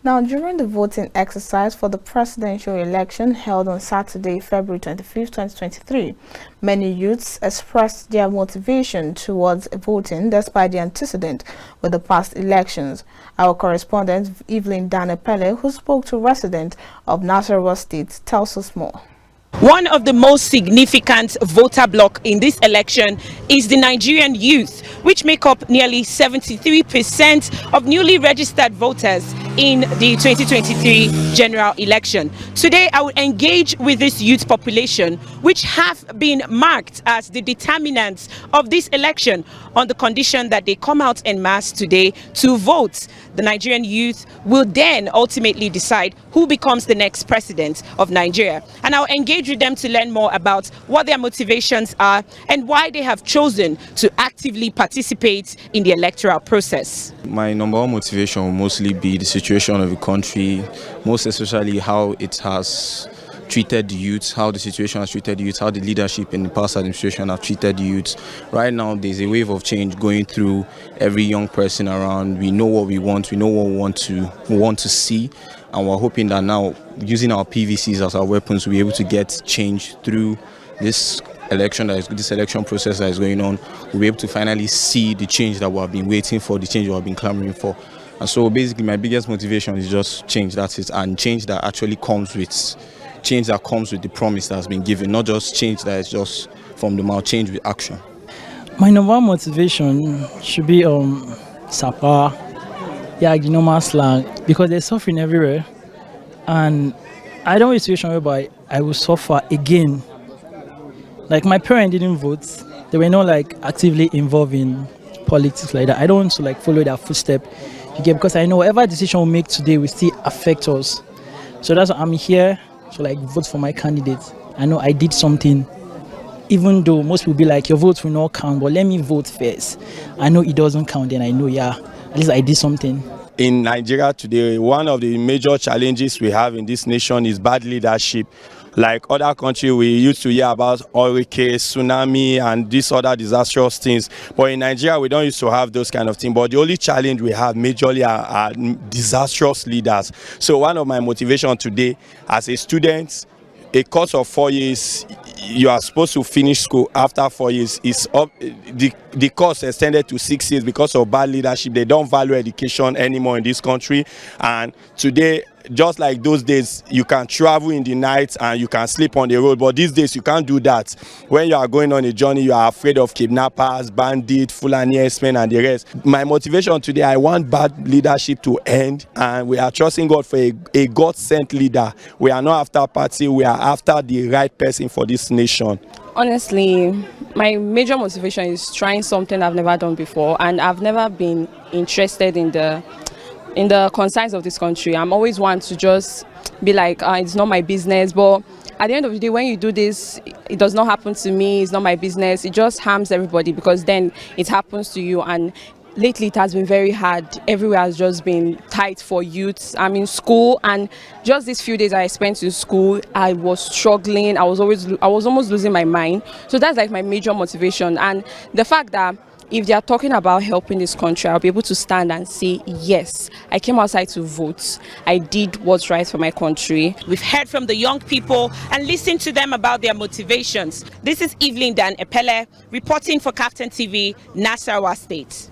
Now, during the voting exercise for the presidential election held on Saturday, February 25, 2023, many youths expressed their motivation towards voting despite the antecedent with the past elections. Our correspondent, Evelyn Danepele, who spoke to residents of Nasarawa State, tells us more. One of the most significant voter bloc in this election is the Nigerian youth, which make up nearly 73% of newly registered voters in the 2023 general election. Today, I will engage with this youth population, which have been marked as the determinants of this election, on the condition that they come out en masse today to vote. The Nigerian youth will then ultimately decide who becomes the next president of Nigeria. And I'll engage with them to learn more about what their motivations are and why they have chosen to actively participate in the electoral process. My number one motivation will mostly be the situation of the country, most especially how it has treated the youth, how the situation has treated the youth, how the leadership in the past administration have treated the youth. Right now, there's a wave of change going through every young person around. We know what we want, we know what we want to see, and we're hoping that now, using our PVCs as our weapons, we'll be able to get change through this election process that is going on. We'll be able to finally see the change that we have been waiting for, the change we have been clamoring for. And so basically my biggest motivation is just change, that's it, and change that actually comes with the promise that has been given, not just change that is just from the mouth, change with action. My number one motivation should be Sapa, the normal slang, because there's suffering everywhere, and I don't want a situation whereby I will suffer again. Like, my parents didn't vote, they were not like actively involved in politics like that. I don't want to follow their footstep, because I know whatever decision we make today will still affect us. So that's why I'm here to vote for my candidate. I know I did something, even though most people be like, your vote will not count, but let me vote first. I know it doesn't count, and I know, at least I did something. In Nigeria today, one of the major challenges we have in this nation is bad leadership. Like other countries, we used to hear about hurricane, tsunami, and these other disastrous things. But in Nigeria, we don't used to have those kind of things. But the only challenge we have majorly are disastrous leaders. So one of my motivations today, as a student, a course of 4 years, you are supposed to finish school after 4 years. Is up. The course extended to 6 years because of bad leadership. They don't value education anymore in this country. And today, just like those days, you can travel in the night and you can sleep on the road, but these days you can't do that. When you are going on a journey, you are afraid of kidnappers, bandits, Fulani herdsmen, and the rest. My motivation today, I want bad leadership to end, and we are trusting God for a God-sent leader. We are not after party, we are after the right person for this nation. Honestly, my major motivation is trying something I've never done before, and I've never been interested in the concerns of this country. I'm always one to just be like, it's not my business. But at the end of the day, when you do this, it does not happen to me, it's not my business. It just harms everybody, because then it happens to you. And lately it has been very hard. Everywhere has just been tight for youths. I'm in school, and just these few days I spent in school, I was struggling. I was almost losing my mind. So that's my major motivation. And the fact that if they are talking about helping this country, I'll be able to stand and say, yes, I came outside to vote. I did what's right for my country. We've heard from the young people and listened to them about their motivations. This is Evelyn Danepele reporting for KAFTAN TV, Nasarawa State.